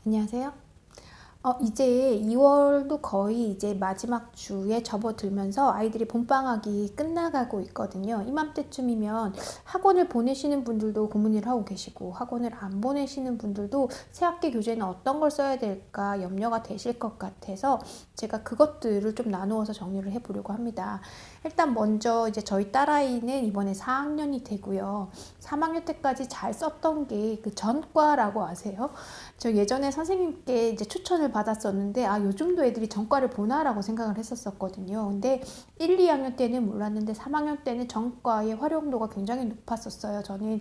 안녕하세요. 이제 2월도 거의 이제 마지막 주에 접어들면서 아이들이 봄방학이 끝나가고 있거든요. 이맘때쯤이면 학원을 보내시는 분들도 고민을 하고 계시고, 학원을 안 보내시는 분들도 새학기 교재는 어떤 걸 써야 될까 염려가 되실 것 같아서 제가 그것들을 좀 나누어서 정리를 해보려고 합니다. 일단 먼저 이제 저희 딸아이는 이번에 4학년이 되고요. 3학년 때까지 잘 썼던 게 그 전과라고 아세요? 저 예전에 선생님께 이제 추천을 받았었는데, 요즘도 애들이 전과를 보나라고 생각을 했었거든요. 근데 1, 2학년 때는 몰랐는데 3학년 때는 전과의 활용도가 굉장히 높았었어요. 저는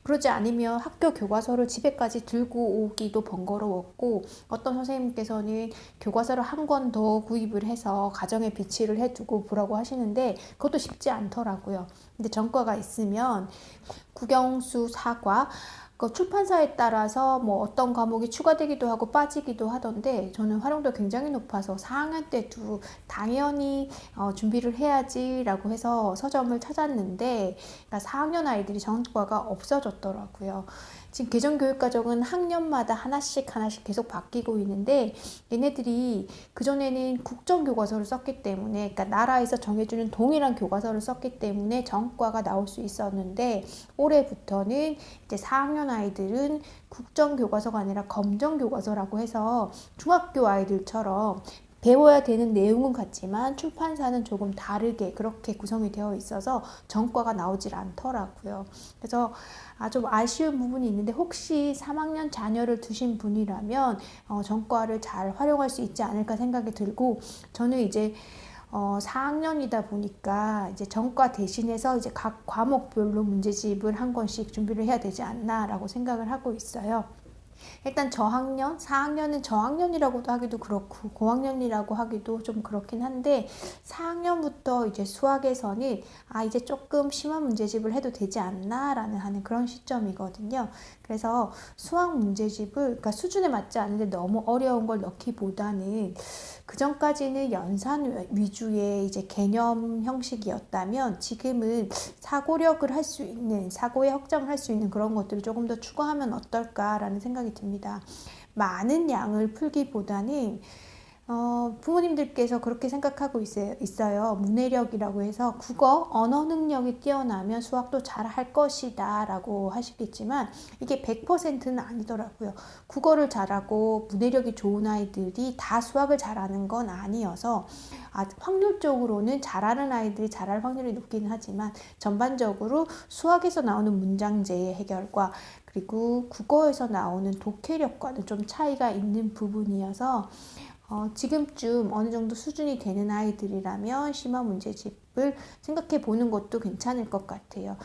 그러지 않으면 학교 교과서를 집에까지 들고 오기도 번거로웠고, 어떤 선생님께서는 교과서를 한 권 더 구입을 해서 가정에 비치를 해두고 보라고 하시는데 그것도 쉽지 않더라고요. 근데 전과가 있으면 국영수, 사과, 그 출판사에 따라서 뭐 어떤 과목이 추가되기도 하고 빠지기도 하던데, 저는 활용도 굉장히 높아서 4학년 때도 당연히 준비를 해야지라고 해서 서점을 찾았는데, 그러니까 4학년 아이들이 전과가 없어졌더라고요. 지금 개정교육과정은 학년마다 하나씩 계속 바뀌고 있는데, 얘네들이 그전에는 국정교과서를 썼기 때문에, 그러니까 나라에서 정해주는 동일한 교과서를 썼기 때문에 전과가 나올 수 있었는데, 올해부터는 이제 4학년 아이들은 국정교과서가 아니라 검정교과서라고 해서 중학교 아이들처럼 배워야 되는 내용은 같지만 출판사는 조금 다르게 그렇게 구성이 되어 있어서 전과가 나오질 않더라고요. 그래서 좀 아쉬운 부분이 있는데, 혹시 3학년 자녀를 두신 분이라면 전과를 잘 활용할 수 있지 않을까 생각이 들고, 저는 이제 4학년이다 보니까 이제 전과 대신해서 이제 각 과목별로 문제집을 한 권씩 준비를 해야 되지 않나라고 생각을 하고 있어요. 일단 저학년, 4학년은 저학년이라고도 하기도 그렇고 고학년이라고 하기도 좀 그렇긴 한데, 4학년부터 이제 수학에서는 이제 조금 심한 문제집을 해도 되지 않나 라는 하는 그런 시점이거든요. 그래서 수학 문제집을, 그러니까 수준에 맞지 않는데 너무 어려운 걸 넣기보다는, 그 전까지는 연산 위주의 이제 개념 형식이었다면 지금은 사고력을 할 수 있는, 사고의 확장을 할 수 있는 그런 것들을 조금 더 추가하면 어떨까라는 생각이 듭니다. 많은 양을 풀기보다는 부모님들께서 그렇게 생각하고 있어요. 문해력이라고 해서 국어, 언어 능력이 뛰어나면 수학도 잘할 것이다 라고 하시겠지만, 이게 100%는 아니더라고요. 국어를 잘하고 문해력이 좋은 아이들이 다 수학을 잘하는 건 아니어서, 확률적으로는 잘하는 아이들이 잘할 확률이 높기는 하지만, 전반적으로 수학에서 나오는 문장제의 해결과 그리고 국어에서 나오는 독해력과는 좀 차이가 있는 부분이어서, 지금쯤 어느 정도 수준이 되는 아이들이라면 심화 문제집을 생각해 보는 것도 괜찮을 것 같아요.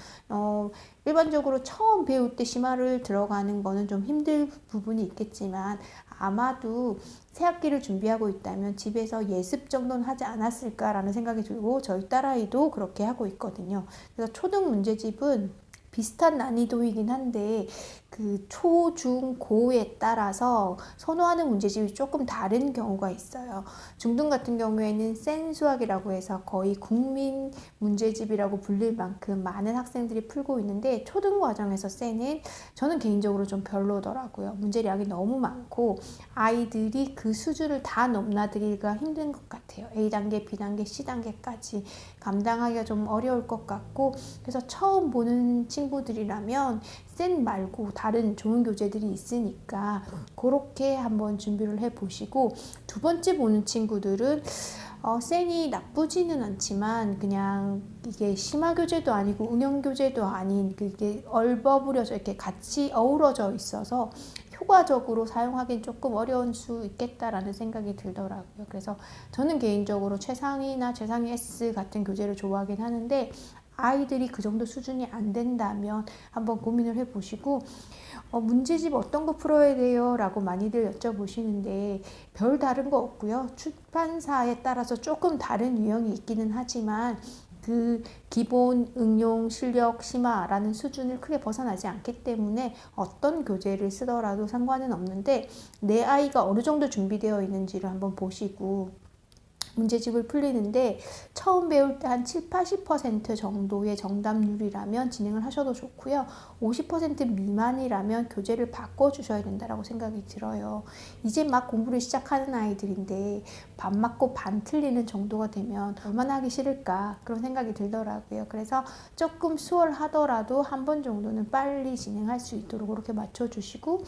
일반적으로 처음 배울 때 심화를 들어가는 거는 좀 힘들 부분이 있겠지만, 아마도 새학기를 준비하고 있다면 집에서 예습 정도는 하지 않았을까라는 생각이 들고, 저희 딸아이도 그렇게 하고 있거든요. 그래서 초등 문제집은 비슷한 난이도이긴 한데, 그 초, 중, 고에 따라서 선호하는 문제집이 조금 다른 경우가 있어요. 중등 같은 경우에는 센 수학이라고 해서 거의 국민 문제집이라고 불릴 만큼 많은 학생들이 풀고 있는데, 초등 과정에서 센은 저는 개인적으로 좀 별로더라고요. 문제량이 너무 많고 아이들이 그 수준을 다 넘나들기가 힘든 것 같아요. A단계, B단계, C단계까지 감당하기가 좀 어려울 것 같고, 그래서 처음 보는 친구들이라면 센 말고 다른 좋은 교재들이 있으니까 그렇게 한번 준비를 해보시고, 두 번째 보는 친구들은 센이 나쁘지는 않지만 그냥 이게 심화 교재도 아니고 응용 교재도 아닌, 그게 얼버무려져 이렇게 같이 어우러져 있어서 효과적으로 사용하기는 조금 어려운 수 있겠다라는 생각이 들더라고요. 그래서 저는 개인적으로 최상위나 최상위 S 같은 교재를 좋아하긴 하는데, 아이들이 그 정도 수준이 안 된다면 한번 고민을 해보시고, 문제집 어떤 거 풀어야 돼요? 라고 많이들 여쭤보시는데 별 다른 거 없고요. 출판사에 따라서 조금 다른 유형이 있기는 하지만 그 기본 응용 실력 심화라는 수준을 크게 벗어나지 않기 때문에 어떤 교재를 쓰더라도 상관은 없는데, 내 아이가 어느 정도 준비되어 있는지를 한번 보시고, 문제집을 풀리는데 처음 배울 때 한 7, 80% 정도의 정답률이라면 진행을 하셔도 좋고요. 50% 미만이라면 교재를 바꿔주셔야 된다고 생각이 들어요. 이제 막 공부를 시작하는 아이들인데 반 맞고 반 틀리는 정도가 되면 얼마나 하기 싫을까 그런 생각이 들더라고요. 그래서 조금 수월하더라도 한 번 정도는 빨리 진행할 수 있도록 그렇게 맞춰주시고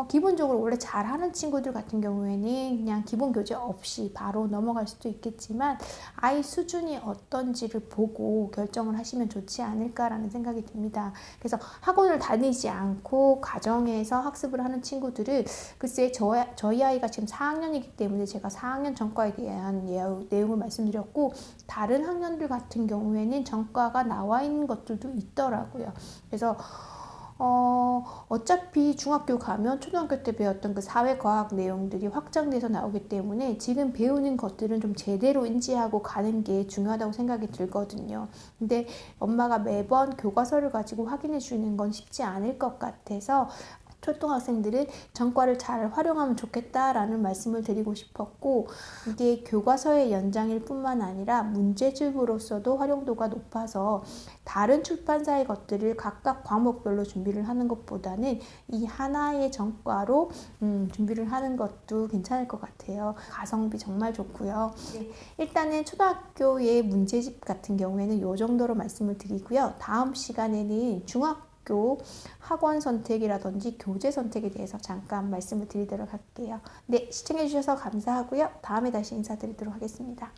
기본적으로 원래 잘하는 친구들 같은 경우에는 그냥 기본 교재 없이 바로 넘어갈 수도 있겠지만 아이 수준이 어떤지를 보고 결정을 하시면 좋지 않을까라는 생각이 듭니다. 그래서 학원을 다니지 않고 가정에서 학습을 하는 친구들은 글쎄 저희 아이가 지금 4학년이기 때문에 제가 4학년 전과에 대한 내용을 말씀드렸고 다른 학년들 같은 경우에는 전과가 나와 있는 것들도 있더라고요. 그래서 어차피 중학교 가면 초등학교 때 배웠던 그 사회과학 내용들이 확장돼서 나오기 때문에 지금 배우는 것들은 좀 제대로 인지하고 가는 게 중요하다고 생각이 들거든요. 근데 엄마가 매번 교과서를 가지고 확인해 주는 건 쉽지 않을 것 같아서 초등학생들은 전과를 잘 활용하면 좋겠다라는 말씀을 드리고 싶었고 이게 교과서의 연장일 뿐만 아니라 문제집으로서도 활용도가 높아서 다른 출판사의 것들을 각각 과목별로 준비를 하는 것보다는 이 하나의 전과로 준비를 하는 것도 괜찮을 것 같아요. 가성비 정말 좋고요. 일단은 초등학교의 문제집 같은 경우에는 이 정도로 말씀을 드리고요. 다음 시간에는 중학교 학원 선택이라든지 교재 선택에 대해서 잠깐 말씀을 드리도록 할게요. 네, 시청해 주셔서 감사하고요. 다음에 다시 인사드리도록 하겠습니다.